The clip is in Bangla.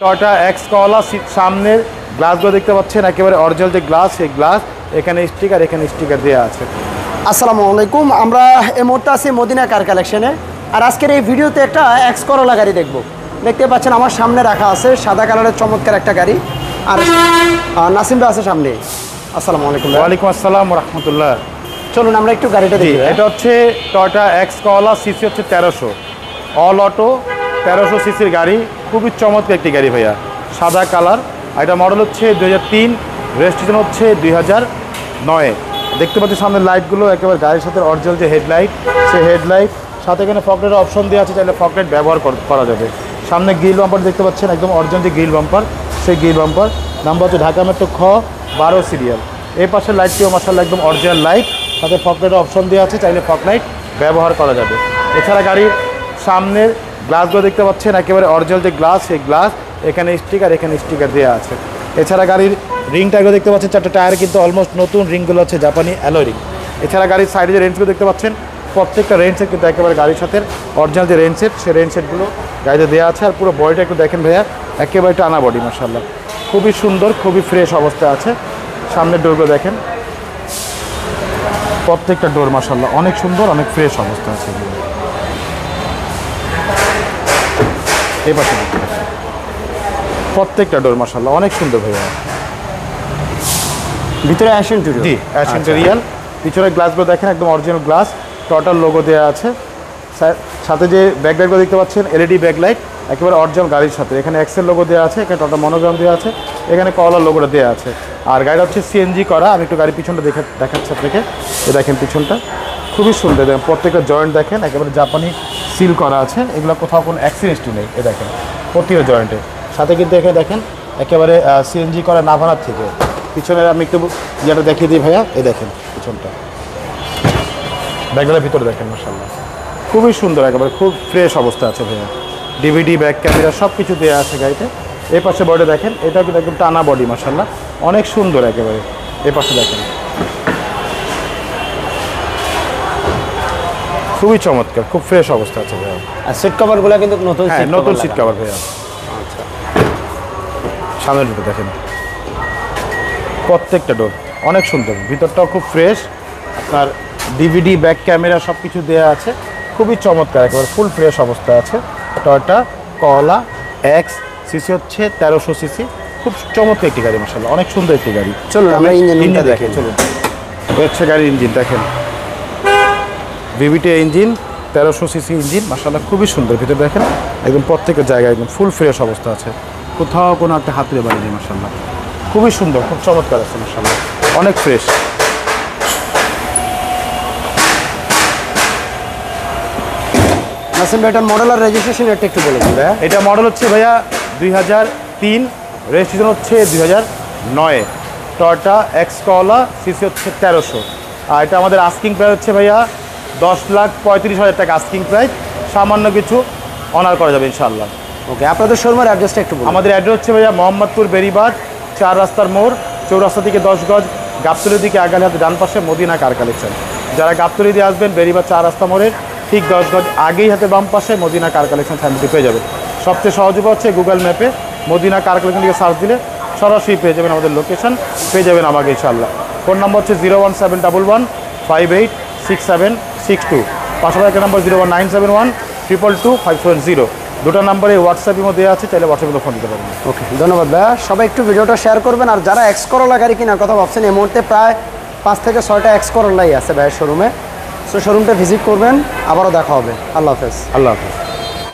টয়োটা এক্স করলা সামনের গ্লাসগুলো দেখতে পাচ্ছেন, একেবারে অরিজিনাল যে গ্লাস, সেই গ্লাস এখানে স্টিকার দেওয়া আছে। আসসালামু আলাইকুম, আমরা এই মুহূর্তে আছি মদিনা কার কালেকশনে। আর আজকের এই ভিডিওতে একটা এক্স করলা গাড়ি দেখব। দেখতে পাচ্ছেন আমার সামনে রাখা আছে সাদা কালারের চমৎকার একটা গাড়ি। আর নাসিম ভাই আছে সামনে। আসসালামু আলাইকুম। ওয়ালাইকুম আসসালাম রাহমাতুল্লাহ। চলুন আমরা একটু গাড়িটা দেখি। এটা হচ্ছে টয়োটা এক্স করলা, সিসি হচ্ছে 1300, অল অটো 1300 সিসির গাড়ি। খুবই চমৎকার একটি গাড়ি ভাইয়া, সাদা কালার। এটা মডেল হচ্ছে 2003, রেজিস্ট্রেশন হচ্ছে 2009। দেখতে পাচ্ছি সামনে লাইটগুলো একেবারে গাড়ির সাথে অরিজিনাল যে হেডলাইট, সেই হেডলাইট সাথে এখানে ফকলাইটের অপশন দেওয়া আছে, চাইলে ফকলাইট ব্যবহার করা যাবে। সামনে গ্রিল বাম্পার দেখতে পাচ্ছেন, একদম অরিজিনাল যে গ্রিল বাম্পার, সেই গ্রিল বাম্পার নাম্বার হচ্ছে ঢাকা মেট্রো খ 12 সিরিয়াল। এই পাশের লাইটটিও মাশাআল্লাহ একদম অরিজিনাল লাইট, সাথে ফকলাইটের অপশন দেওয়া আছে, চাইলে ফকলাইট ব্যবহার করা যাবে। এছাড়া গাড়ির সামনের গ্লাসগুলো দেখতে পাচ্ছেন, একেবারে অরিজিনাল যে গ্লাস, সেই গ্লাস এখানে স্টিকার দেওয়া আছে। এছাড়া গাড়ির রিং টায়ারগুলো দেখতে পাচ্ছেন, চারটে টায়ার কিন্তু অলমোস্ট নতুন, রিংগুলো হচ্ছে জাপানি অ্যালয় রিং। এছাড়া গাড়ির সাইডে যে রেঞ্জগুলো দেখতে পাচ্ছেন, প্রত্যেকটা রেঞ্জ সেট কিন্তু একেবারে গাড়ির সাথে অরিজিনাল যে রেঞ্জ সেট, সেই রেঞ্জ সেটগুলো গাড়িতে দেওয়া আছে। আর পুরো বডিটা একটু দেখেন ভাইয়া, একেবারে টানা বডি মাশাআল্লাহ, খুবই সুন্দর, খুবই ফ্রেশ অবস্থায় আছে। সামনের ডোরগুলো দেখেন, প্রত্যেকটা ডোর মাশাআল্লাহ অনেক সুন্দর, অনেক ফ্রেশ অবস্থা আছে। এই পাশে প্রত্যেকটা ডোর মাশাআল্লাহ অনেক সুন্দর ভাইয়া। ভিতরে অ্যাসেন্টেরিয়াল, জি অ্যাসেন্টেরিয়াল। পিছনের গ্লাসগুলো দেখেন, একদম অরিজিনাল গ্লাস, টোটাল লোগো দেওয়া আছে। সাথে যে ব্যাকলাইটগুলো দেখতে পাচ্ছেন, এলইডি ব্যাকলাইট, একেবারে অরিজিনাল গাড়ির সাথে। এখানে এক্সেল লোগো দেওয়া আছে, এখানে টোটাল মনোগ্রাম দেওয়া আছে, এখানে করলার লোগোটা দেওয়া আছে। আর গাড়িটা হচ্ছে সিএনজি করা। আমি একটু গাড়ির পিছনটা দেখাচ্ছি আপনাকে। এ দেখেন পিছনটা খুবই সুন্দর, দেখেন প্রত্যেকটা জয়েন্ট দেখেন একেবারে জাপানি সিল করা আছে, এগুলো কোথাও কোনো অ্যাক্সিডেন্টই নেই। এ দেখেন প্রত্যেকটা জয়েন্টে সাথে কিন্তু এখানে দেখেন একেবারে সিএনজি করা নাভানার থেকে। পিছনের আমি একটু যেটা দেখিয়ে দিই ভাইয়া, এই দেখেন পিছনটা, ব্যাগগুলোর ভিতরে দেখেন মাশাআল্লাহ খুবই সুন্দর, একেবারে খুব ফ্রেশ অবস্থা আছে ভাইয়া। ডিভিডি, ব্যাক ক্যামেরা সব কিছু দেওয়া আছে গাড়িতে। এই পাশে বডি দেখেন, এটা কিন্তু একদম টানা বডি মাশাআল্লাহ অনেক সুন্দর একেবারে। এই পাশে দেখেন খুবই চমৎকার, খুব ফ্রেশ অবস্থা আছে ভাইয়া। আর সিট কভারগুলো কিন্তু নতুন, হ্যাঁ নতুন সিট কভার ভাইয়া। সামনের দুটো দেখেন, প্রত্যেকটা ডোর অনেক সুন্দর, ভিতরটাও খুব ফ্রেশ। আপনার ডিভিডি, ব্যাক ক্যামেরা সব কিছু দেওয়া আছে, খুবই চমৎকার, একেবারে ফুল ফ্রেশ অবস্থা আছে। টয়োটা করলা এক্স, সিসি হচ্ছে 1300 সিসি, খুব চমৎকার একটি গাড়ি মাশাআল্লাহ, অনেক সুন্দর একটি গাড়ি। চলুন আমরা ইঞ্জিনটা দেখেন, চলুন। হচ্ছে গাড়ির ইঞ্জিন দেখেন, ভিভিটি ইঞ্জিন, 1300 সিসি ইঞ্জিন মাশাআল্লাহ খুবই সুন্দর। ভিতরে দেখেন একদম প্রত্যেকের জায়গায় একদম ফুল ফ্রেশ অবস্থা আছে, কোথাও কোনো একটা হাতুড়ে বাড়ি নেই মাশাআল্লাহ, খুবই সুন্দর, খুব চমৎকার আছে মাশাআল্লাহ, অনেক ফ্রেশ। নাসিম ভাই, এটা মডেল আর রেজিস্ট্রেশন একটা একটু বলে দিন ভাইয়া। এটা মডেল হচ্ছে ভাইয়া 2003, রেজিস্ট্রেশন হচ্ছে 2009। টয়োটা এক্স করলা, সিসি হচ্ছে 1300। আর এটা আমাদের আস্কিং প্রাইস হচ্ছে ভাইয়া 10,35,000 টাকা আস্কিং প্রাইস, সামান্য কিছু অনার করা যাবে ইনশাআল্লাহ। ওকে, আপনাদের শোরুমের অ্যাড্রেসটা একটু বলুন। আমাদের অ্যাড্রেস হচ্ছে ভাইয়া মোহাম্মদপুর বেরিবাদ 4 রাস্তার মোড়, চৌরাস্তা থেকে 10 গজ, গাবতলী দিকে আগালে হাতে ডান পাশে মদিনা কার কালেকশন। যারা গাবতলী দিয়ে আসবেন, বেরিবাদ 4 রাস্তা মোড়ের ঠিক 10 গজ আগেই হাতে বাম পাশে মদিনা কার কালেকশন সাইনবোর্ডটি পেয়ে যাবে। সবচেয়ে সহজ উপায় হচ্ছে গুগল ম্যাপে মদিনা কার কালেকশন দিকে সার্চ দিলে সরাসরি পেয়ে যাবেন আমাদের লোকেশন, পেয়ে যাবেন আমাকে ইনশাআল্লাহ। ফোন নম্বর হচ্ছে 01711586762, পাশাপাশি একটা নম্বর 01971222570। দুটো নাম্বারে হোয়াটসঅ্যাপের মধ্যে আছে, চাইলে হোয়াটসঅ্যাপে ফোন দিতে পারবেন। ওকে, ধন্যবাদ ভাইয়া। সবাই একটু ভিডিওটা শেয়ার করবেন। আর যারা এক্স করলা গাড়ি কেনার কথা ভাবছেন, এই মুহূর্তে প্রায় 5 থেকে 6টা এক্স করলাই আছে ভাইয়ের শোরুমে। সো শোরুমটা ভিজিট করবেন। আবারও দেখা হবে। আল্লাহ হাফেজ। আল্লাহ হাফেজ।